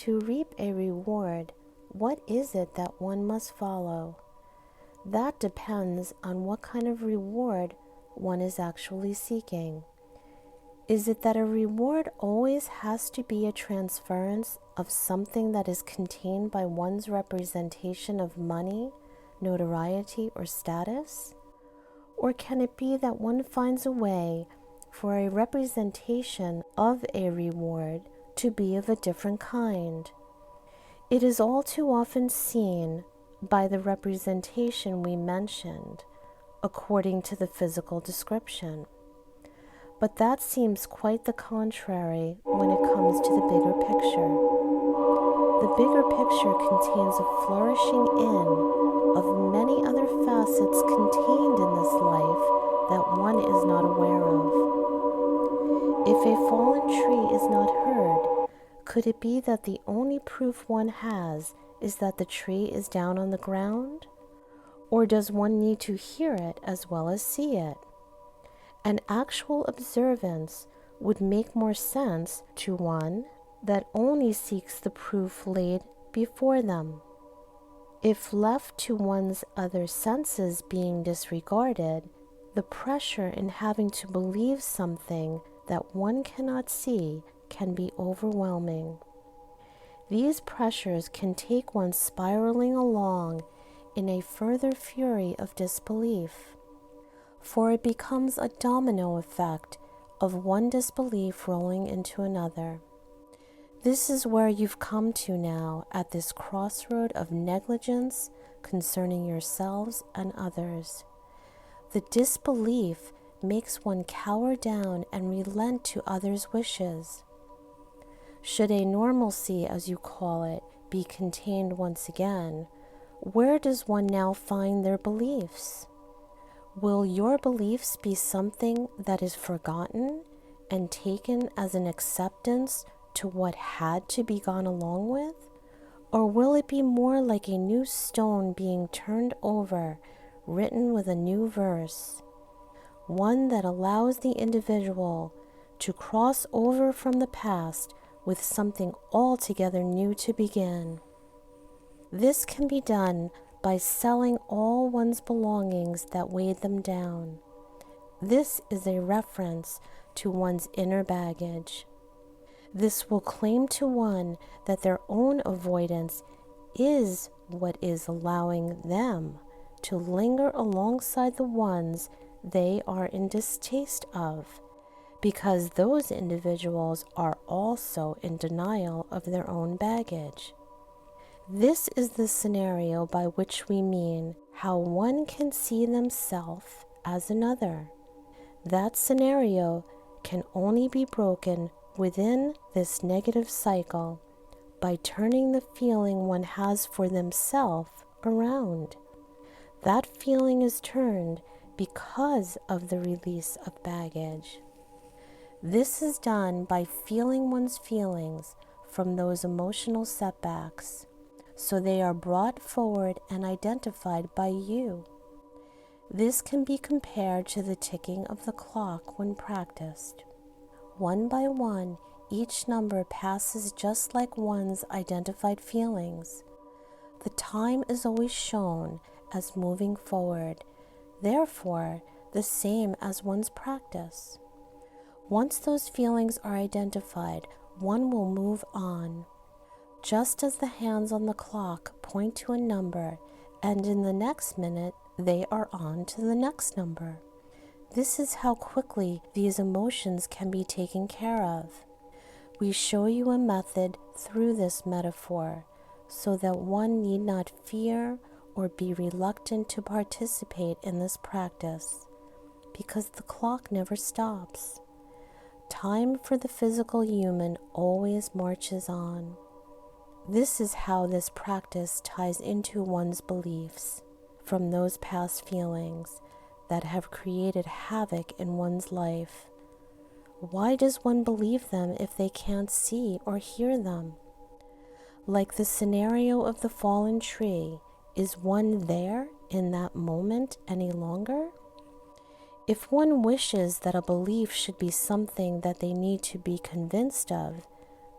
To reap a reward, what is it that one must follow? That depends on what kind of reward one is actually seeking. Is it that a reward always has to be a transference of something that is contained by one's representation of money, notoriety, or status? Or can it be that one finds a way for a representation of a reward to be of a different kind? It is all too often seen by the representation we mentioned, according to the physical description. But that seems quite the contrary when it comes to the bigger picture. The bigger picture contains a flourishing in of many other facets contained in this life that one is not aware of. If a fallen tree is not heard, could it be that the only proof one has is that the tree is down on the ground? Or does one need to hear it as well as see it? An actual observance would make more sense to one that only seeks the proof laid before them. If left to one's other senses being disregarded, the pressure in having to believe something that one cannot see can be overwhelming. These pressures can take one spiraling along in a further fury of disbelief, for it becomes a domino effect of one disbelief rolling into another. This is where you've come to now at this crossroad of negligence concerning yourselves and others. The disbelief makes one cower down and relent to others' wishes. Should a normalcy, as you call it, be contained once again, where does one now find their beliefs? Will your beliefs be something that is forgotten and taken as an acceptance to what had to be gone along with? Or will it be more like a new stone being turned over, written with a new verse, one that allows the individual to cross over from the past with something altogether new to begin? This can be done by selling all one's belongings that weighed them down. This is a reference to one's inner baggage. This will claim to one that their own avoidance is what is allowing them to linger alongside the ones they are in distaste of, because those individuals are also in denial of their own baggage. This is the scenario by which we mean how one can see themselves as another. That scenario can only be broken within this negative cycle by turning the feeling one has for themselves around. That feeling is turned because of the release of baggage. This is done by feeling one's feelings from those emotional setbacks, so they are brought forward and identified by you. This can be compared to the ticking of the clock when practiced. One by one, each number passes just like one's identified feelings. The time is always shown as moving forward, therefore the same as one's practice. Once those feelings are identified, one will move on. Just as the hands on the clock point to a number, and in the next minute they are on to the next number. This is how quickly these emotions can be taken care of. We show you a method through this metaphor, so that one need not fear or be reluctant to participate in this practice, because the clock never stops. Time for the physical human always marches on. This is how this practice ties into one's beliefs from those past feelings that have created havoc in one's life. Why does one believe them if they can't see or hear them? Like the scenario of the fallen tree, is one there in that moment any longer? If one wishes that a belief should be something that they need to be convinced of,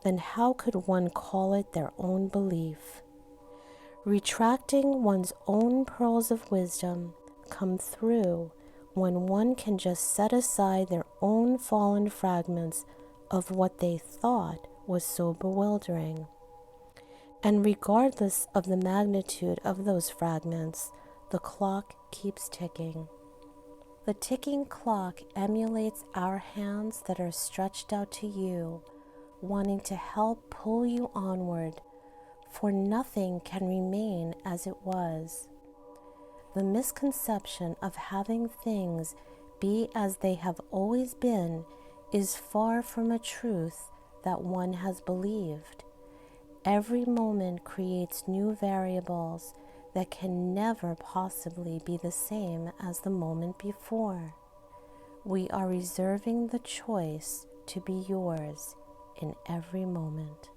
then how could one call it their own belief? Retracting one's own pearls of wisdom come through when one can just set aside their own fallen fragments of what they thought was so bewildering. And regardless of the magnitude of those fragments, the clock keeps ticking. The ticking clock emulates our hands that are stretched out to you, wanting to help pull you onward, for nothing can remain as it was. The misconception of having things be as they have always been is far from a truth that one has believed. Every moment creates new variables that can never possibly be the same as the moment before. We are reserving the choice to be yours in every moment.